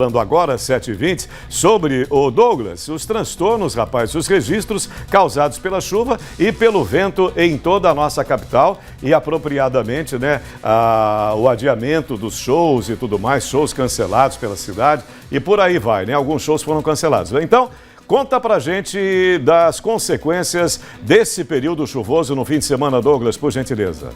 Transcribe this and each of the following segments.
Falando agora, 7h20, sobre o Douglas, os transtornos, rapaz, os registros causados pela chuva e pelo vento em toda a nossa capital e apropriadamente, né, o adiamento dos shows e tudo mais, shows cancelados pela cidade e por aí vai, né, alguns shows foram cancelados. Então, conta pra gente das consequências desse período chuvoso no fim de semana, Douglas, por gentileza.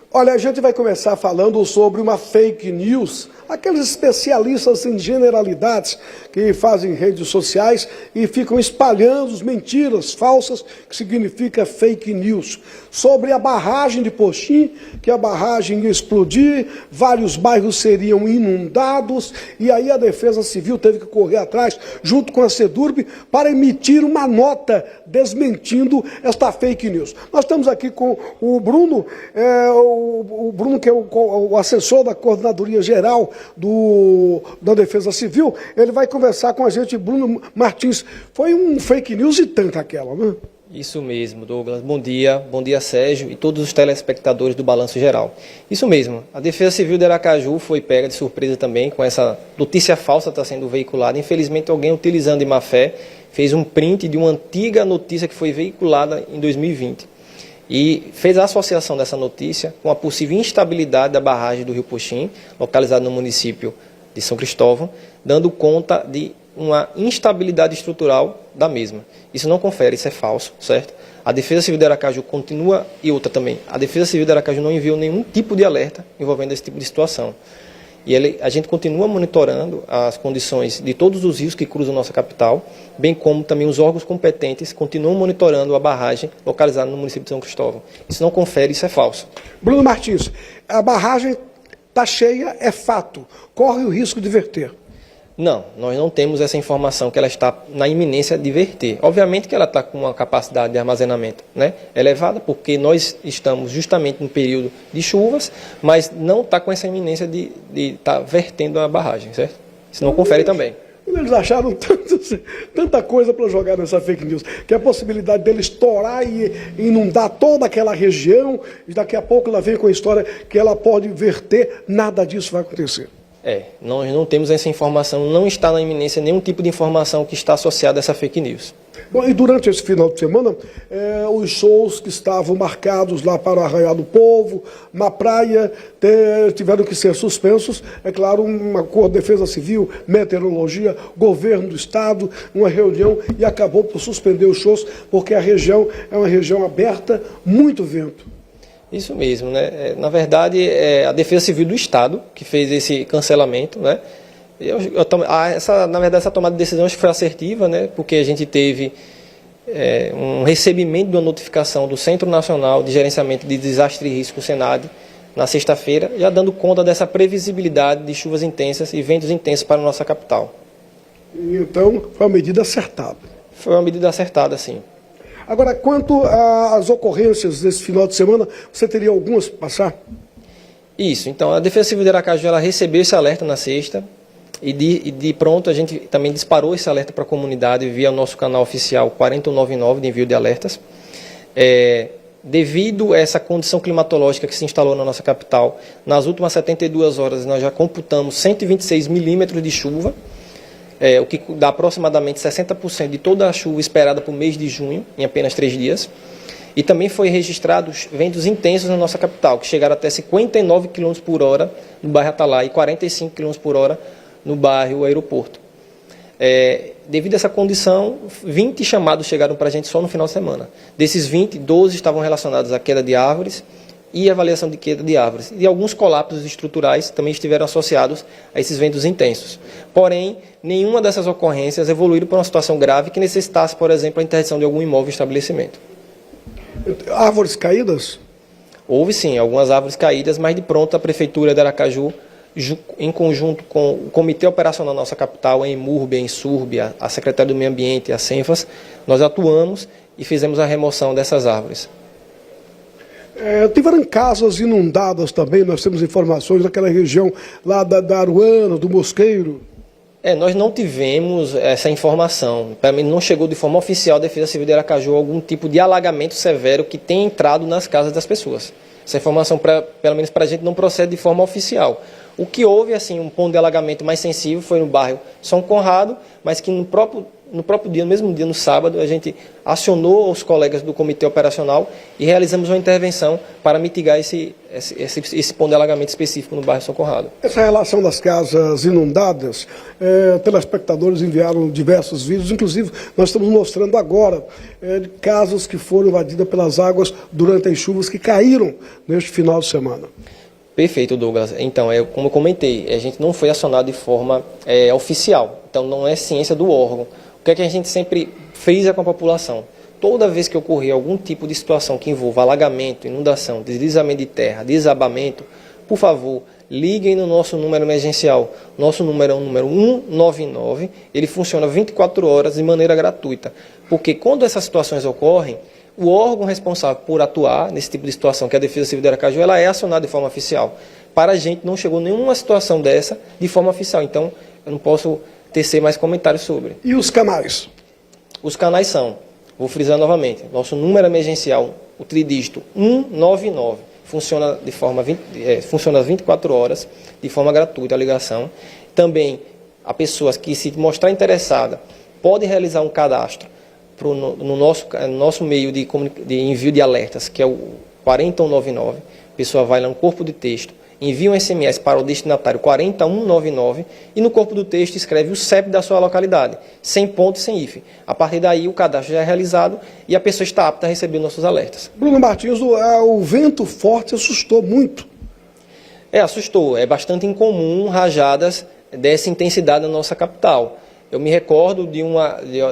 Olha, a gente vai começar falando sobre uma fake news, aqueles especialistas em generalidades que fazem redes sociais e ficam espalhando mentiras falsas, que significa fake news, sobre a barragem de Poxim, que a barragem ia explodir, vários bairros seriam inundados, e aí a Defesa Civil teve que correr atrás, junto com a Sedurb, para emitir uma nota desmentindo esta fake news. Nós estamos aqui com o Bruno, o Bruno, que é o assessor da Coordenadoria Geral da Defesa Civil, ele vai conversar com a gente. Bruno Martins, foi um fake news e tanto aquela, né? Isso mesmo, Douglas. Bom dia Sérgio e todos os telespectadores do Balanço Geral. Isso mesmo, a Defesa Civil de Aracaju foi pega de surpresa também com essa notícia falsa que está sendo veiculada. Infelizmente, alguém utilizando de má fé fez um print de uma antiga notícia que foi veiculada em 2020. E fez a associação dessa notícia com a possível instabilidade da barragem do Rio Poxim, localizada no município de São Cristóvão, dando conta de uma instabilidade estrutural da mesma. Isso não confere, isso é falso, certo? A Defesa Civil de Aracaju continua, e outra também, a Defesa Civil de Aracaju não enviou nenhum tipo de alerta envolvendo esse tipo de situação. E a gente continua monitorando as condições de todos os rios que cruzam nossa capital, bem como também os órgãos competentes continuam monitorando a barragem localizada no município de São Cristóvão. Isso não confere, isso é falso. Bruno Martins, a barragem está cheia, é fato. Corre o risco de verter? Não, nós não temos essa informação que ela está na iminência de verter. Obviamente que ela está com uma capacidade de armazenamento, né, elevada, porque nós estamos justamente no período de chuvas, mas não está com essa iminência de estar vertendo a barragem, certo? Isso não confere também. Eles acharam tanta coisa para jogar nessa fake news, que a possibilidade dele estourar e inundar toda aquela região, e daqui a pouco ela vem com a história que ela pode verter, nada disso vai acontecer. Nós não temos essa informação, não está na iminência nenhum tipo de informação que está associada a essa fake news. Bom, e durante esse final de semana, os shows que estavam marcados lá para o Arraial do Povo, na praia, tiveram que ser suspensos. É claro, uma acordo de Defesa Civil, meteorologia, governo do estado, uma reunião, e acabou por suspender os shows, porque a região é uma região aberta, muito vento. Isso mesmo, né? Na verdade, é a Defesa Civil do Estado que fez esse cancelamento, né? Na verdade, essa tomada de decisão acho que foi assertiva, né? Porque a gente teve um recebimento de uma notificação do Centro Nacional de Gerenciamento de Desastre e Risco, SENADE, na sexta-feira, já dando conta dessa previsibilidade de chuvas intensas e ventos intensos para a nossa capital. Então, foi uma medida acertada. Foi uma medida acertada, sim. Agora, quanto às ocorrências desse final de semana, você teria algumas para passar? Isso, então, a Defesa Civil de Aracaju ela recebeu esse alerta na sexta e de pronto a gente também disparou esse alerta para a comunidade via o nosso canal oficial 4099 de envio de alertas. Devido a essa condição climatológica que se instalou na nossa capital, nas últimas 72 horas nós já computamos 126 milímetros de chuva, o que dá aproximadamente 60% de toda a chuva esperada para o mês de junho, em apenas 3 dias. E também foi registrados ventos intensos na nossa capital, que chegaram até 59 km por hora no bairro Atalaia e 45 km por hora no bairro Aeroporto. Devido a essa condição, 20 chamados chegaram para a gente só no final de semana. Desses 20, 12 estavam relacionados à queda de árvores e avaliação de queda de árvores. E alguns colapsos estruturais também estiveram associados a esses ventos intensos. Porém, nenhuma dessas ocorrências evoluíram para uma situação grave que necessitasse, por exemplo, a interdição de algum imóvel ou estabelecimento. Árvores caídas? Houve sim, algumas árvores caídas, mas de pronto a Prefeitura de Aracaju, em conjunto com o Comitê Operacional da nossa capital, a EMURB, a INSURB, a Secretaria do Meio Ambiente e a CENFAS, nós atuamos e fizemos a remoção dessas árvores. Tiveram casas inundadas também, nós temos informações daquela região lá da Aruana, do Mosqueiro. Nós não tivemos essa informação, para mim não chegou de forma oficial à Defesa Civil de Aracaju algum tipo de alagamento severo que tenha entrado nas casas das pessoas. Essa informação, pelo menos para a gente, não procede de forma oficial. O que houve, assim, um ponto de alagamento mais sensível foi no bairro São Conrado, mas que no próprio dia, no mesmo dia, no sábado, a gente acionou os colegas do Comitê Operacional e realizamos uma intervenção para mitigar esse ponto de alagamento específico no bairro São Conrado. Essa relação das casas inundadas, telespectadores enviaram diversos vídeos, inclusive nós estamos mostrando agora casas que foram invadidas pelas águas durante as chuvas que caíram neste final de semana. Perfeito, Douglas. Então, como eu comentei, a gente não foi acionado de forma oficial, então não é ciência do órgão. O que é que a gente sempre frisa com a população? Toda vez que ocorrer algum tipo de situação que envolva alagamento, inundação, deslizamento de terra, desabamento, por favor, liguem no nosso número emergencial. Nosso número é o número 199, ele funciona 24 horas de maneira gratuita, porque quando essas situações ocorrem, o órgão responsável por atuar nesse tipo de situação, que é a Defesa Civil de Aracaju, ela é acionada de forma oficial. Para a gente não chegou nenhuma situação dessa de forma oficial, então eu não posso tecer mais comentários sobre. E os canais? Os canais são, vou frisar novamente, nosso número emergencial, o tridígito 199, funciona funciona 24 horas, de forma gratuita a ligação. Também, a pessoas que se mostrar interessada, podem realizar um cadastro no nosso meio de envio de alertas, que é o 40199. A pessoa vai lá no corpo de texto, envia um SMS para o destinatário 40199 e no corpo do texto escreve o CEP da sua localidade, sem ponto e sem hífen. A partir daí o cadastro já é realizado e a pessoa está apta a receber nossos alertas. Bruno Martins, o vento forte assustou muito. Assustou. É bastante incomum rajadas dessa intensidade na nossa capital. Eu me recordo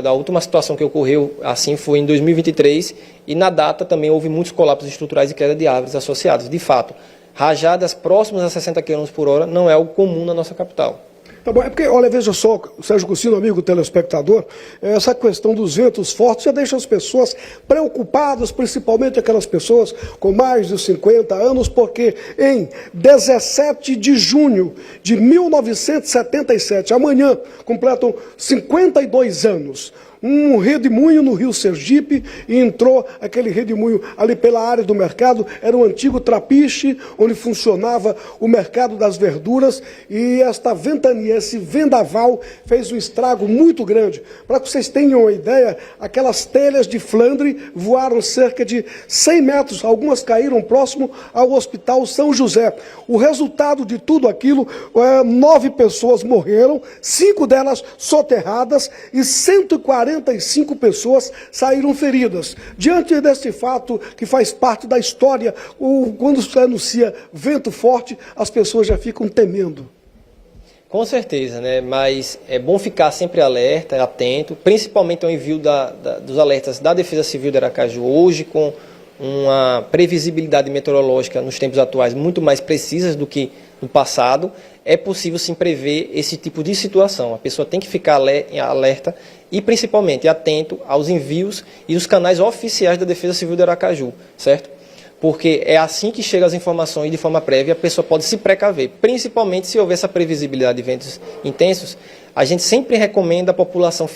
da última situação que ocorreu, assim, foi em 2023, e na data também houve muitos colapsos estruturais e queda de árvores associados. De fato, rajadas próximas a 60 km por hora não é algo comum na nossa capital. Tá bom, é porque, olha, veja só, Sérgio Cursino, amigo telespectador, essa questão dos ventos fortes já deixa as pessoas preocupadas, principalmente aquelas pessoas com mais de 50 anos, porque em 17 de junho de 1977, amanhã, completam 52 anos, um redemoinho no Rio Sergipe, e entrou aquele redemoinho ali pela área do mercado, era um antigo trapiche, onde funcionava o mercado das verduras, e esta ventania, esse vendaval, fez um estrago muito grande. Para que vocês tenham uma ideia, aquelas telhas de Flandre voaram cerca de 100 metros, algumas caíram próximo ao Hospital São José. O resultado de tudo aquilo, 9 pessoas morreram, 5 delas soterradas, e 145 pessoas saíram feridas. Diante deste fato, que faz parte da história, quando se anuncia vento forte, as pessoas já ficam temendo. Com certeza, né? Mas é bom ficar sempre alerta, atento, principalmente ao envio dos alertas da Defesa Civil de Aracaju, hoje com uma previsibilidade meteorológica nos tempos atuais muito mais precisas do que no passado. É possível sim prever esse tipo de situação. A pessoa tem que ficar alerta e principalmente atento aos envios e os canais oficiais da Defesa Civil de Aracaju, certo? Porque é assim que chegam as informações de forma prévia, a pessoa pode se precaver, principalmente se houver essa previsibilidade de ventos intensos. A gente sempre recomenda a população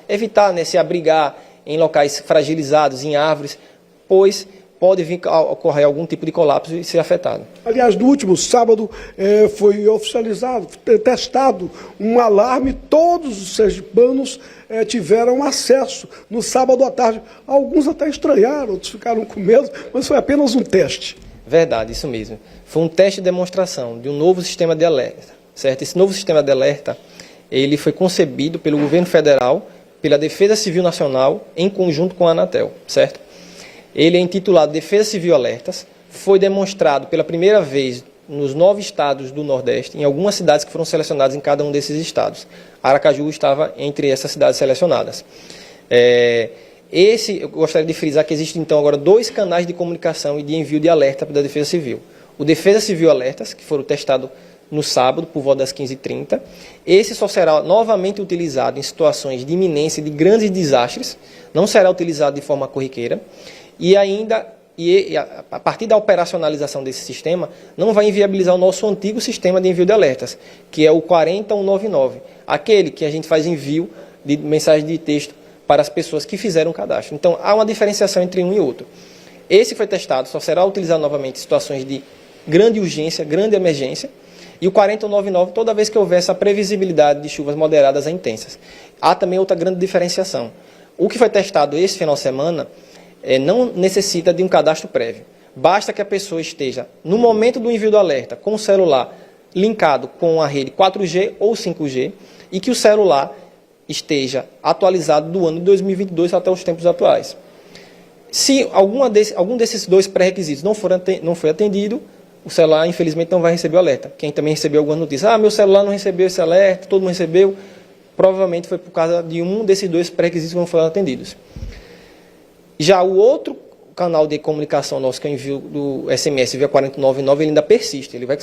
evitar, né, se abrigar em locais fragilizados, em árvores, pois pode vir a ocorrer algum tipo de colapso e ser afetado. Aliás, no último sábado foi oficializado, testado um alarme, todos os sergipanos tiveram acesso no sábado à tarde. Alguns até estranharam, outros ficaram com medo, mas foi apenas um teste. Verdade, isso mesmo. Foi um teste de demonstração de um novo sistema de alerta, certo? Esse novo sistema de alerta, ele foi concebido pelo governo federal, pela Defesa Civil Nacional, em conjunto com a Anatel, certo? Ele é intitulado Defesa Civil Alertas, foi demonstrado pela primeira vez nos 9 estados do Nordeste, em algumas cidades que foram selecionadas em cada um desses estados. Aracaju estava entre essas cidades selecionadas. Eu gostaria de frisar que existem então agora 2 canais de comunicação e de envio de alerta da Defesa Civil. O Defesa Civil Alertas, que foram testados no sábado, por volta das 15h30. Esse só será novamente utilizado em situações de iminência de grandes desastres, não será utilizado de forma corriqueira. E a partir da operacionalização desse sistema, não vai inviabilizar o nosso antigo sistema de envio de alertas, que é o 40199, aquele que a gente faz envio de mensagem de texto para as pessoas que fizeram o cadastro. Então, há uma diferenciação entre um e outro. Esse foi testado, só será utilizado novamente em situações de grande urgência, grande emergência, E o 4099, toda vez que houver essa previsibilidade de chuvas moderadas a intensas. Há também outra grande diferenciação. O que foi testado esse final de semana não necessita de um cadastro prévio. Basta que a pessoa esteja, no momento do envio do alerta, com o celular linkado com a rede 4G ou 5G, e que o celular esteja atualizado do ano de 2022 até os tempos atuais. Se algum desses dois pré-requisitos não foi atendido, o celular, infelizmente, não vai receber o alerta. Quem também recebeu alguma notícia, meu celular não recebeu esse alerta, todo mundo recebeu, provavelmente foi por causa de um desses dois pré-requisitos que não foram atendidos. Já o outro canal de comunicação nosso, que é o envio do SMS via 4099, ele ainda persiste, ele vai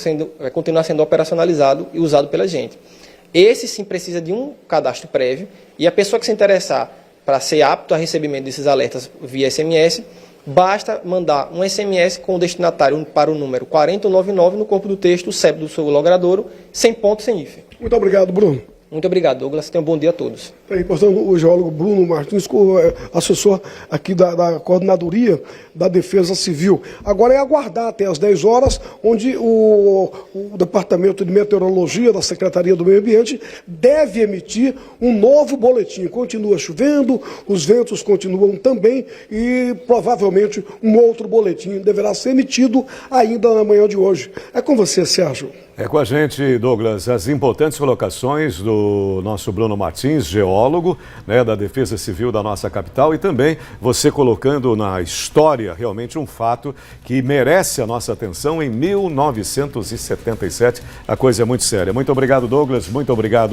continuar sendo operacionalizado e usado pela gente. Esse sim precisa de um cadastro prévio, e a pessoa que se interessar para ser apto a recebimento desses alertas via SMS, basta mandar um SMS com o destinatário para o número 4099 no corpo do texto, o CEP do seu logradouro, sem ponto, sem hífen. Muito obrigado, Bruno. Muito obrigado, Douglas. Tenha um bom dia a todos. Portanto, o geólogo Bruno Martins, assessor aqui da Coordenadoria da Defesa Civil. Agora é aguardar até às 10 horas, onde o Departamento de Meteorologia da Secretaria do Meio Ambiente deve emitir um novo boletim. Continua chovendo, os ventos continuam também e provavelmente um outro boletim deverá ser emitido ainda na manhã de hoje. É com você, Sérgio. É com a gente, Douglas, as importantes colocações do nosso Bruno Martins, geólogo, né, da Defesa Civil da nossa capital, e também você colocando na história realmente um fato que merece a nossa atenção em 1977. A coisa é muito séria. Muito obrigado, Douglas. Muito obrigado.